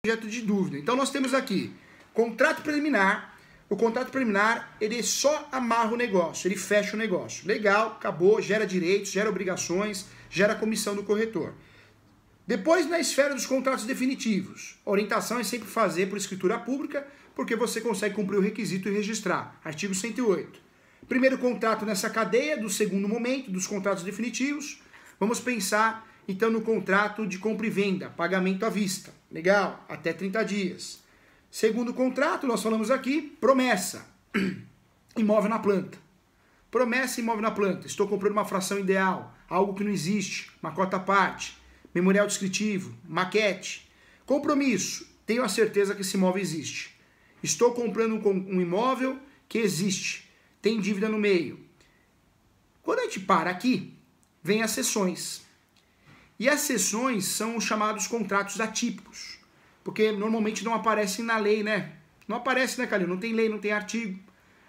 objeto de dúvida. Então nós temos aqui contrato preliminar. O contrato preliminar, ele só amarra o negócio, ele fecha o negócio. Legal, acabou, gera direitos, gera obrigações, gera comissão do corretor. Depois, na esfera dos contratos definitivos, a orientação é sempre fazer por escritura pública, porque você consegue cumprir o requisito e registrar. Artigo 108. Primeiro contrato nessa cadeia, do segundo momento, dos contratos definitivos. Vamos pensar, então, no contrato de compra e venda, pagamento à vista. Legal, até 30 dias. Segundo contrato, nós falamos aqui, promessa, imóvel na planta. Promessa, imóvel na planta. Estou comprando uma fração ideal, algo que não existe, uma cota à parte, memorial descritivo, maquete. Compromisso, tenho a certeza que esse imóvel existe. Estou comprando um imóvel que existe, tem dívida no meio. Quando a gente para aqui, vem as cessões. E as cessões são os chamados contratos atípicos. Porque normalmente não aparecem na lei, né? Não aparece, né, Calil? Não tem lei, não tem artigo.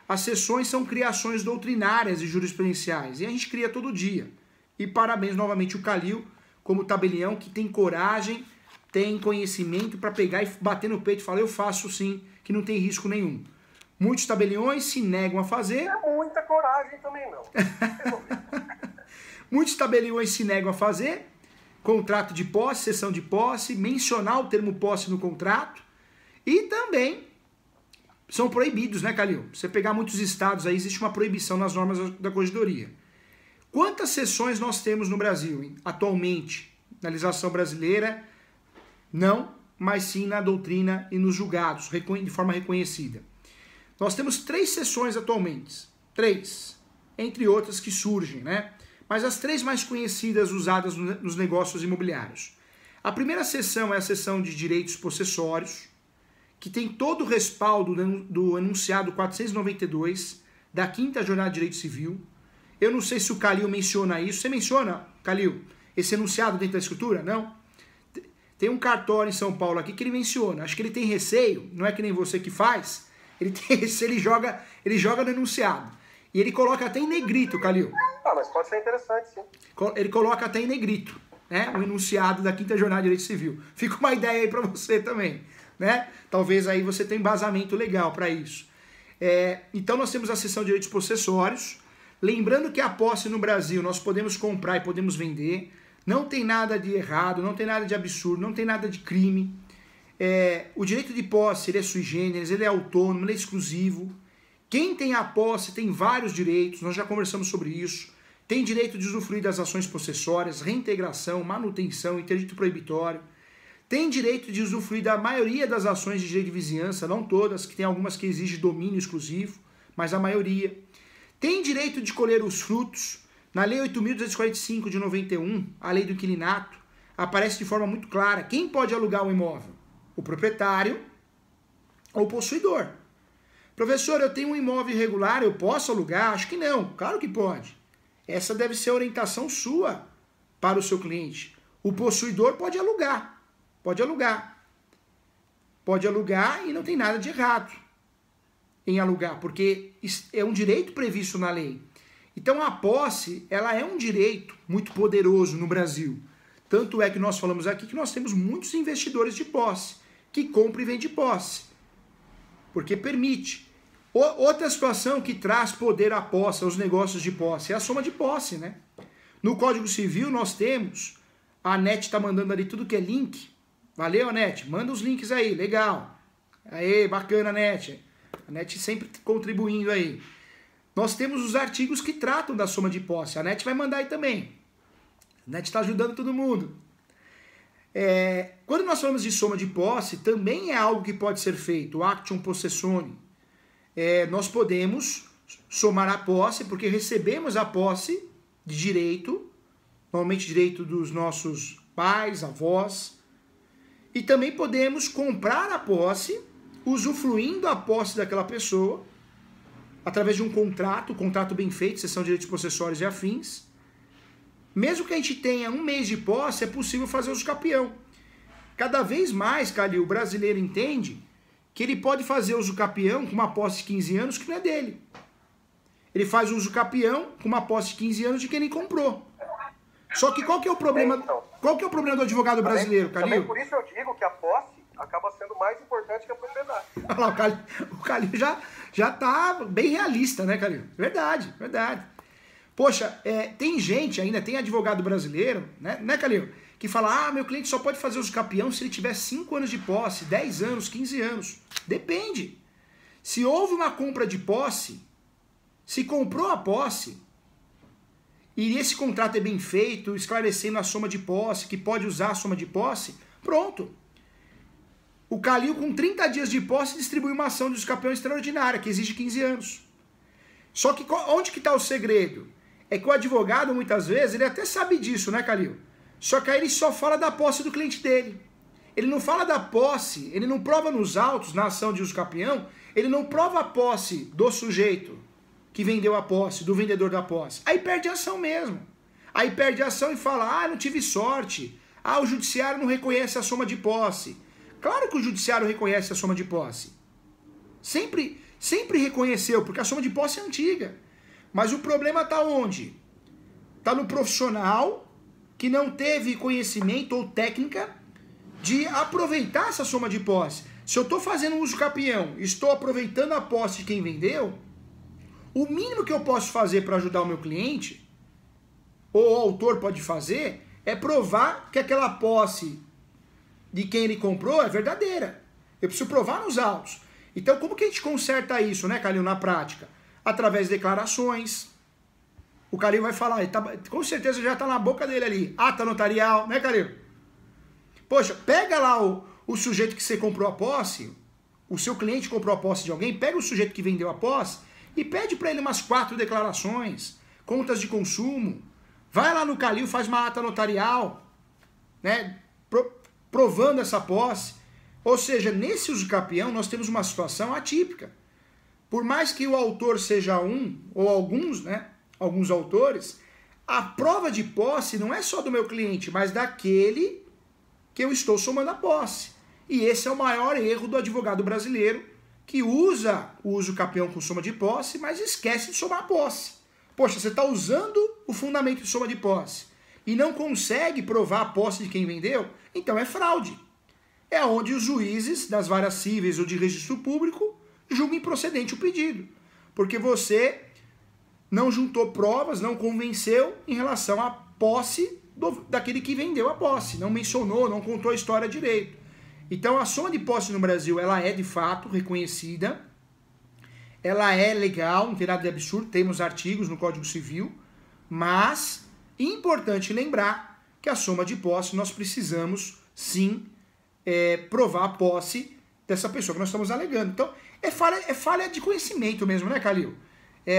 As cessões são criações doutrinárias e jurisprudenciais. E a gente cria todo dia. E parabéns novamente o Calil, como tabelião, que tem coragem, tem conhecimento para pegar e bater no peito e falar, eu faço sim, que não tem risco nenhum. Muitos tabeliões se negam a fazer. Não é muita coragem também, não. Muitos tabeliões se negam a fazer. Contrato de posse, cessão de posse, mencionar o termo posse no contrato e também são proibidos, né, Calil? Você pegar muitos estados aí, existe uma proibição nas normas da corregedoria. Quantas cessões nós temos no Brasil, hein? Atualmente? Na legislação brasileira, não, mas sim na doutrina e nos julgados, de forma reconhecida. Nós temos 3 cessões atualmente, 3, entre outras que surgem, né? Mas as 3 mais conhecidas usadas nos negócios imobiliários. A primeira seção é a seção de direitos possessórios, que tem todo o respaldo do enunciado 492 da 5ª Jornada de Direito Civil. Eu não sei se o Calil menciona isso. Você menciona, Calil, esse enunciado dentro da escritura? Não? Tem um cartório em São Paulo aqui que ele menciona. Acho que ele tem receio, não é que nem você que faz. Ele tem receio, ele joga no enunciado. E ele coloca até em negrito, Calil. Ah, mas pode ser interessante, sim. Ele coloca até em negrito, né? O enunciado da 5ª Jornada de Direito Civil. Fica uma ideia aí para você também, né? Talvez aí você tenha embasamento legal para isso. Então nós temos a seção de direitos possessórios. Lembrando que a posse no Brasil nós podemos comprar e podemos vender. Não tem nada de errado, não tem nada de absurdo, não tem nada de crime. O direito de posse ele é sui generis, ele é autônomo, ele é exclusivo. Quem tem a posse tem vários direitos, nós já conversamos sobre isso. Tem direito de usufruir das ações possessórias, reintegração, manutenção, interdito proibitório. Tem direito de usufruir da maioria das ações de direito de vizinhança, não todas, que tem algumas que exigem domínio exclusivo, mas a maioria. Tem direito de colher os frutos. Na Lei 8.245 de 91, a Lei do Inquilinato, aparece de forma muito clara quem pode alugar o imóvel: o proprietário ou o possuidor. Professor, eu tenho um imóvel irregular, eu posso alugar? Acho que não. Claro que pode. Essa deve ser a orientação sua para o seu cliente. O possuidor pode alugar. Pode alugar. Pode alugar e não tem nada de errado em alugar, porque é um direito previsto na lei. Então a posse, ela é um direito muito poderoso no Brasil. Tanto é que nós falamos aqui que nós temos muitos investidores de posse, que compram e vendem posse, porque permite. Outra situação que traz poder à posse, aos negócios de posse, é a soma de posse, né? No Código Civil nós temos, a NET está mandando ali tudo que é link. Valeu, NET? Manda os links aí, legal. Aê, bacana, NET. A NET sempre contribuindo aí. Nós temos os artigos que tratam da soma de posse. A NET vai mandar aí também. A NET está ajudando todo mundo. Quando nós falamos de soma de posse, também é algo que pode ser feito, o actum possessione. Nós podemos somar a posse, porque recebemos a posse de direito, normalmente direito dos nossos pais, avós, e também podemos comprar a posse, usufruindo a posse daquela pessoa, através de um contrato bem feito, seção de direitos possessórios e afins. Mesmo que a gente tenha 1 mês de posse, é possível fazer uso capião. Cada vez mais, Calil, o brasileiro entende que ele pode fazer uso capião com uma posse de 15 anos que não é dele. Ele faz uso capião com uma posse de 15 anos de quem ele comprou. Só que qual que é o problema, qual que é o problema do advogado brasileiro, Calil? Por isso eu digo que a posse acaba sendo mais importante que a propriedade. Olha lá, o Calil já tá bem realista, né, Calil? Verdade, verdade. Poxa, tem gente ainda, tem advogado brasileiro, né, Calil? Que fala, meu cliente só pode fazer uso capião se ele tiver 5 anos de posse, 10 anos, 15 anos. Depende. Se houve uma compra de posse, se comprou a posse, e esse contrato é bem feito, esclarecendo a soma de posse, que pode usar a soma de posse, pronto. O Calil, com 30 dias de posse, distribui uma ação de uso capião extraordinária, que exige 15 anos. Só que onde que está o segredo? É que o advogado, muitas vezes, ele até sabe disso, né, Calil? Só que aí ele só fala da posse do cliente dele. Ele não fala da posse, ele não prova nos autos, na ação de uso capião, ele não prova a posse do sujeito que vendeu a posse, do vendedor da posse. Aí perde a ação mesmo. Aí perde a ação e fala, não tive sorte. O judiciário não reconhece a soma de posse. Claro que o judiciário reconhece a soma de posse. Sempre reconheceu, porque a soma de posse é antiga. Mas o problema está onde? Está no profissional que não teve conhecimento ou técnica de aproveitar essa soma de posse. Se eu estou fazendo uso capião, estou aproveitando a posse de quem vendeu, o mínimo que eu posso fazer para ajudar o meu cliente, ou o autor pode fazer, é provar que aquela posse de quem ele comprou é verdadeira. Eu preciso provar nos autos. Então, como que a gente conserta isso, né, Calil, na prática? Através de declarações. O Calil vai falar, com certeza já está na boca dele ali, ata notarial, né, Calil? Poxa, pega lá o sujeito que você comprou a posse, o seu cliente comprou a posse de alguém, pega o sujeito que vendeu a posse e pede para ele umas 4 declarações, contas de consumo. Vai lá no Calil, faz uma ata notarial, né, provando essa posse. Ou seja, nesse uso capião nós temos uma situação atípica. Por mais que o autor seja um, ou alguns, né, alguns autores, a prova de posse não é só do meu cliente, mas daquele que eu estou somando a posse. E esse é o maior erro do advogado brasileiro, que usa o uso capião com soma de posse, mas esquece de somar a posse. Poxa, você está usando o fundamento de soma de posse e não consegue provar a posse de quem vendeu, então é fraude. É onde os juízes das varas cíveis ou de registro público julgam improcedente o pedido, porque você não juntou provas, não convenceu em relação à posse daquele que vendeu a posse, não mencionou, não contou a história direito. Então a soma de posse no Brasil, ela é de fato reconhecida, ela é legal, não tem nada de absurdo, temos artigos no Código Civil, mas importante lembrar que a soma de posse nós precisamos sim provar a posse dessa pessoa que nós estamos alegando. Então é falha de conhecimento mesmo, né, Calil?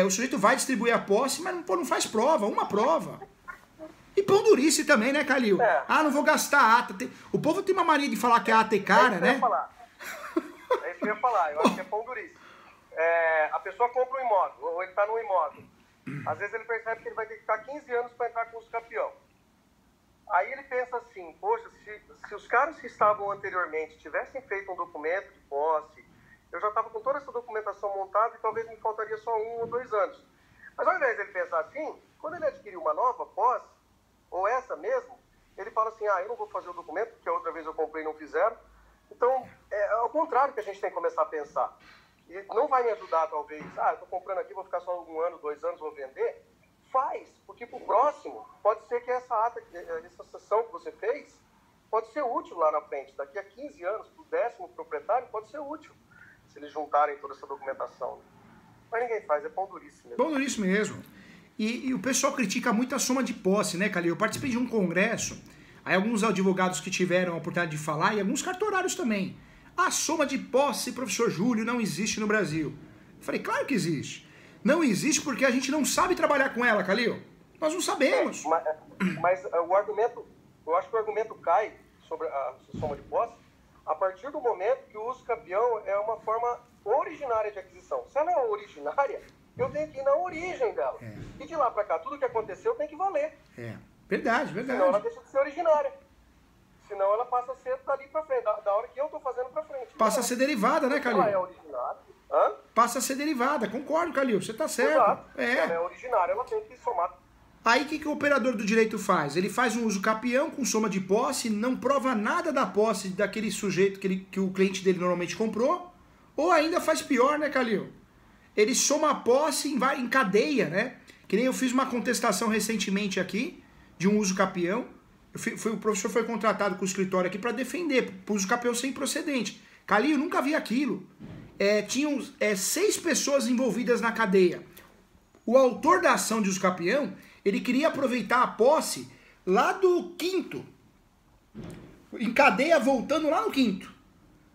O sujeito vai distribuir a posse, mas não faz prova, uma prova. E pão durice também, né, Calil? Não vou gastar ata. O povo tem uma mania de falar que a ata é cara, né? É isso que eu ia falar, eu acho que é pão durice. A pessoa compra um imóvel, ou ele está num imóvel. Às vezes ele percebe que ele vai ter que ficar 15 anos para entrar com os capião. Aí ele pensa assim, poxa, se os caras que estavam anteriormente tivessem feito um documento de posse, eu já estava com toda essa documentação montada e talvez me faltaria só 1 ou 2 anos. Mas ao invés de ele pensar assim, quando ele adquirir uma nova posse, ou essa mesmo, ele fala assim, eu não vou fazer o documento, porque a outra vez eu comprei e não fizeram. Então, é ao contrário que a gente tem que começar a pensar. E não vai me ajudar, talvez, eu estou comprando aqui, vou ficar só 1 ano, 2 anos, vou vender. Faz, porque para o próximo, pode ser que essa sessão que você fez, pode ser útil lá na frente. Daqui a 15 anos, para o 10º proprietário, pode ser útil, se eles juntarem toda essa documentação. Mas ninguém faz, é pão durice mesmo. Pão durice mesmo. E o pessoal critica muito a soma de posse, né, Calil? Eu participei de um congresso, aí alguns advogados que tiveram a oportunidade de falar, e alguns cartorários também. A soma de posse, professor Júlio, não existe no Brasil. Eu falei, claro que existe. Não existe porque a gente não sabe trabalhar com ela, Calil. Nós não sabemos. Mas o argumento, eu acho que o argumento cai sobre a soma de posse a partir do momento que o uso capião é uma forma originária de aquisição. Se ela é originária, eu tenho que ir na origem dela. E de lá para cá, tudo que aconteceu tem que valer. Verdade, verdade. Senão ela deixa de ser originária. Senão ela passa a ser dali para frente, da hora que eu estou fazendo para frente. Passa a ser derivada, né, Calil? Ela é originária. Passa a ser derivada, concordo, Calil, você está certo. Exato. Ela é originária, ela tem que somar. Aí o que o operador do direito faz? Ele faz um uso capião com soma de posse, não prova nada da posse daquele sujeito que o cliente dele normalmente comprou, ou ainda faz pior, né, Calil? Ele soma a posse em cadeia, né? Que nem eu fiz uma contestação recentemente aqui, de um uso capião. O professor foi contratado com o escritório aqui para defender, por uso capião sem procedente. Calil, eu nunca vi aquilo. Tinham 6 pessoas envolvidas na cadeia. O autor da ação de uso capião, ele queria aproveitar a posse lá do quinto. Em cadeia, voltando lá no quinto.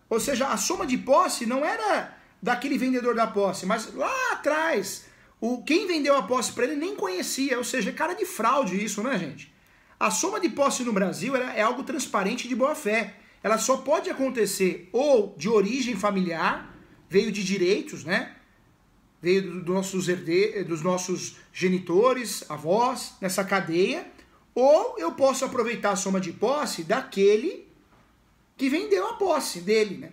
Ou seja, a soma de posse não era daquele vendedor da posse, mas lá atrás, quem vendeu a posse para ele nem conhecia. Ou seja, é cara de fraude isso, né, gente? A soma de posse no Brasil é algo transparente de boa fé. Ela só pode acontecer ou de origem familiar, veio de direitos, né? Veio dos nossos genitores, avós, nessa cadeia, ou eu posso aproveitar a soma de posse daquele que vendeu a posse dele, né?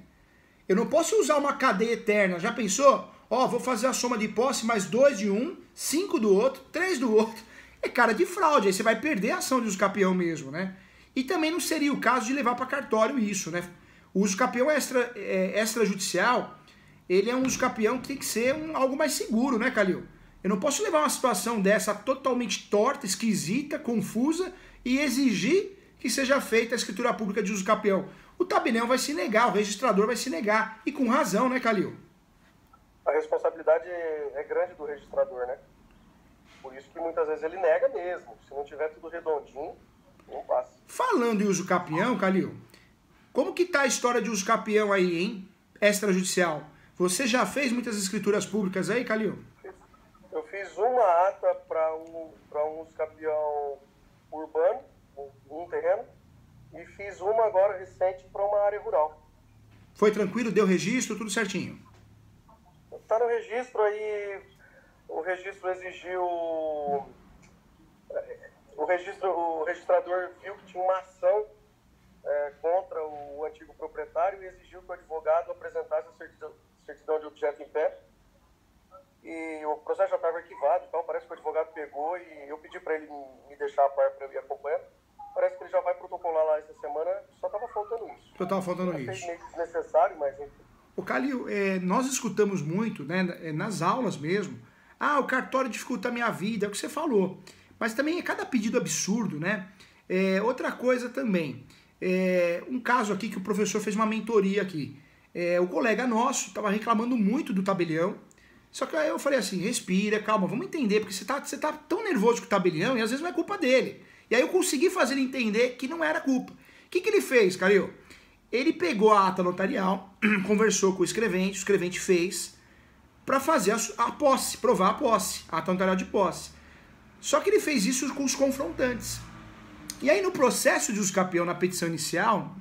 Eu não posso usar uma cadeia eterna, já pensou? Vou fazer a soma de posse mais 2 de um, 5 do outro, 3 do outro. É cara de fraude, aí você vai perder a ação de uso capião mesmo, né? E também não seria o caso de levar para cartório isso, né? O uso capião extrajudicial, ele é um uso capião que tem que ser algo mais seguro, né, Calil? Eu não posso levar uma situação dessa totalmente torta, esquisita, confusa e exigir que seja feita a escritura pública de uso capião. O tabelião vai se negar, o registrador vai se negar. E com razão, né, Calil? A responsabilidade é grande do registrador, né? Por isso que muitas vezes ele nega mesmo. Se não tiver tudo redondinho, não passa. Falando em uso capião, Calil, como que tá a história de uso capião aí, hein? Extrajudicial. Você já fez muitas escrituras públicas aí, Calil? Eu fiz uma ata para um uso capião urbano, um terreno, e fiz uma agora recente para uma área rural. Foi tranquilo? Deu registro? Tudo certinho? Está no registro aí, o registro exigiu... O registrador viu que tinha uma ação contra o antigo proprietário e exigiu que o advogado apresentasse a certidão de objeto em pé. E o processo já estava arquivado, então parece que o advogado pegou e eu pedi para ele me deixar a par para eu ir acompanhando. Parece que ele já vai protocolar lá essa semana, só estava faltando isso. Só estava faltando isso. Achei meio desnecessário, mas enfim. O Calil, nós escutamos muito, né, nas aulas mesmo, o cartório dificulta a minha vida, é o que você falou. Mas também é cada pedido absurdo, né? Outra coisa também, um caso aqui que o professor fez uma mentoria aqui. O colega nosso estava reclamando muito do tabelião, só que aí eu falei assim, respira, calma, vamos entender, porque você tá tão nervoso com o tabelião e às vezes não é culpa dele. E aí eu consegui fazer ele entender que não era culpa. O que ele fez, Calil? Ele pegou a ata notarial, conversou com o escrevente fez para fazer a posse, provar a posse, a ata notarial de posse. Só que ele fez isso com os confrontantes. E aí no processo de uso capião, na petição inicial,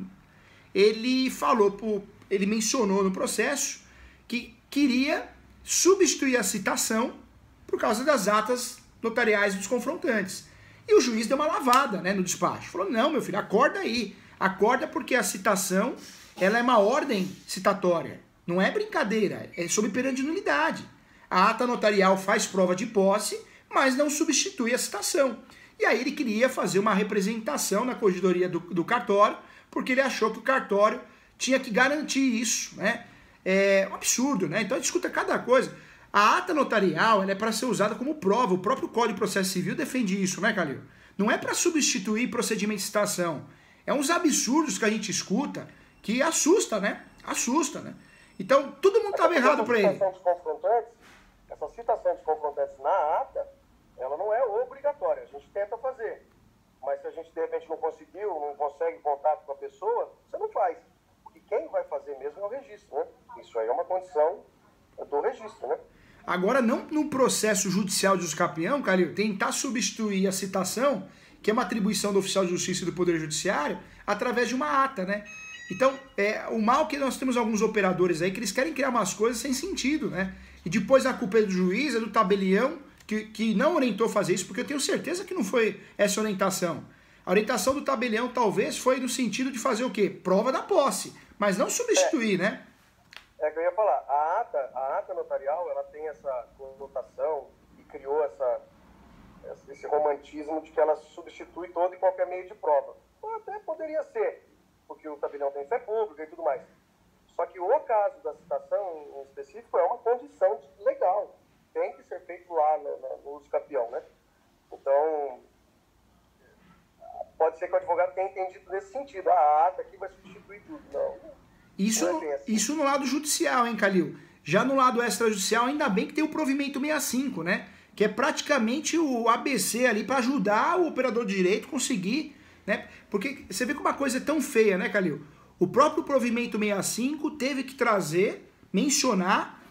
ele mencionou no processo que queria substituir a citação por causa das atas notariais dos confrontantes. E o juiz deu uma lavada, né, no despacho. Falou, não, meu filho, acorda aí. Acorda porque a citação, ela é uma ordem citatória. Não é brincadeira, é sob pena de nulidade. A ata notarial faz prova de posse, mas não substitui a citação. E aí ele queria fazer uma representação na corregedoria do cartório, porque ele achou que o cartório tinha que garantir isso, né? É um absurdo, né? Então a gente escuta cada coisa. A ata notarial, ela é para ser usada como prova. O próprio Código de Processo Civil defende isso, né, Calil? Não é para substituir procedimento de citação. É uns absurdos que a gente escuta que assusta, né? Assusta, né? Então, todo mundo estava errado para ele. Essa citação dos confrontantes na ata, ela não é obrigatória. A gente tenta fazer. Mas se a gente, de repente, não conseguiu, não consegue contato com a pessoa, você não faz. Porque quem vai fazer mesmo é o registro, né? Isso aí é uma condição do registro, né? Agora, não no processo judicial de uso capião, Calil, tentar substituir a citação, que é uma atribuição do oficial de justiça e do Poder Judiciário, através de uma ata, né? Então, o mal que nós temos alguns operadores aí, que eles querem criar umas coisas sem sentido, né? E depois a culpa é do juiz, é do tabelião, que não orientou fazer isso, porque eu tenho certeza que não foi essa orientação. A orientação do tabelião talvez foi no sentido de fazer o quê? Prova da posse, mas não substituir, né? É que eu ia falar, a ata notarial, ela tem essa conotação e criou esse romantismo de que ela substitui todo e qualquer meio de prova. Até poderia ser, porque o tabelião tem fé pública e tudo mais. Só que o caso da citação em específico é uma condição legal. Tem que ser feito lá no uso capião, né? Então, pode ser que o advogado tenha entendido nesse sentido. A ata aqui vai substituir tudo. Não. Isso no lado judicial, hein, Calil? Já no lado extrajudicial, ainda bem que tem o provimento 65, né? Que é praticamente o ABC ali para ajudar o operador de direito conseguir, né? Porque você vê que uma coisa é tão feia, né, Calil? O próprio provimento 65 teve que mencionar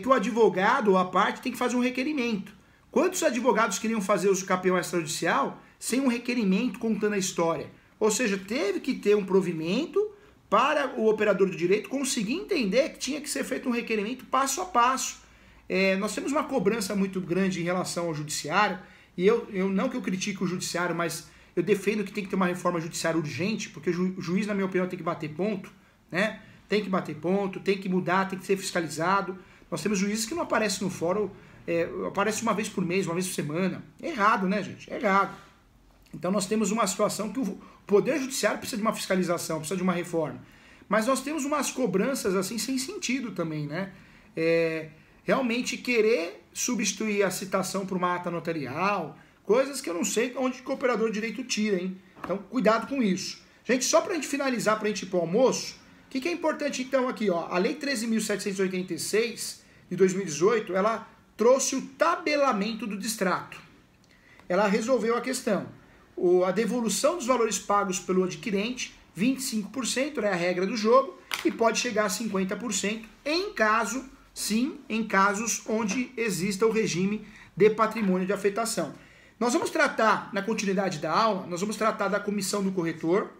que o advogado ou a parte tem que fazer um requerimento. Quantos advogados queriam fazer o capião extrajudicial sem um requerimento contando a história? Ou seja, teve que ter um provimento para o operador do direito conseguir entender que tinha que ser feito um requerimento passo a passo. Nós temos uma cobrança muito grande em relação ao judiciário, e eu não que eu critique o judiciário, mas eu defendo que tem que ter uma reforma judiciária urgente, porque o juiz, na minha opinião, tem que bater ponto, né? Tem que bater ponto, tem que mudar, tem que ser fiscalizado. Nós temos juízes que não aparecem no fórum, aparece uma vez por mês, uma vez por semana. É errado, né, gente? É errado. Então nós temos uma situação que o Poder Judiciário precisa de uma fiscalização, precisa de uma reforma. Mas nós temos umas cobranças assim sem sentido também, né? Realmente querer substituir a citação por uma ata notarial, coisas que eu não sei onde o operador de direito tira, hein? Então cuidado com isso. Gente, só pra gente finalizar, pra gente ir pro almoço, o que é importante então aqui, ó? A Lei 13.786 de 2018, ela trouxe o tabelamento do distrato. Ela resolveu a questão. A devolução dos valores pagos pelo adquirente, 25%, é a regra do jogo, e pode chegar a 50% em casos onde exista o regime de patrimônio de afetação. Nós vamos tratar, na continuidade da aula, nós vamos tratar da comissão do corretor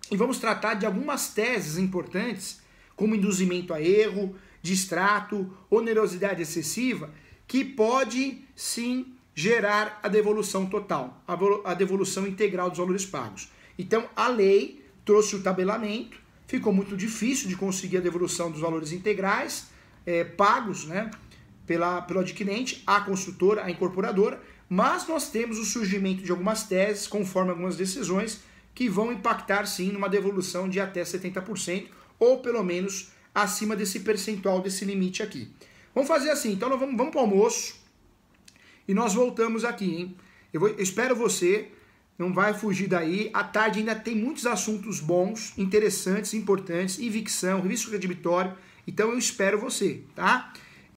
e vamos tratar de algumas teses importantes, como induzimento a erro, distrato, onerosidade excessiva, que pode sim gerar a devolução total, a devolução integral dos valores pagos. Então, a lei trouxe o tabelamento, ficou muito difícil de conseguir a devolução dos valores integrais pagos, né, pelo adquirente, a construtora, a incorporadora, mas nós temos o surgimento de algumas teses, conforme algumas decisões, que vão impactar sim numa devolução de até 70%, ou pelo menos acima desse percentual, desse limite aqui. Vamos fazer assim, então nós vamos para o almoço, e nós voltamos aqui, hein? Eu espero você, não vai fugir daí. À tarde ainda tem muitos assuntos bons, interessantes, importantes, evicção, risco creditório. Então eu espero você, tá?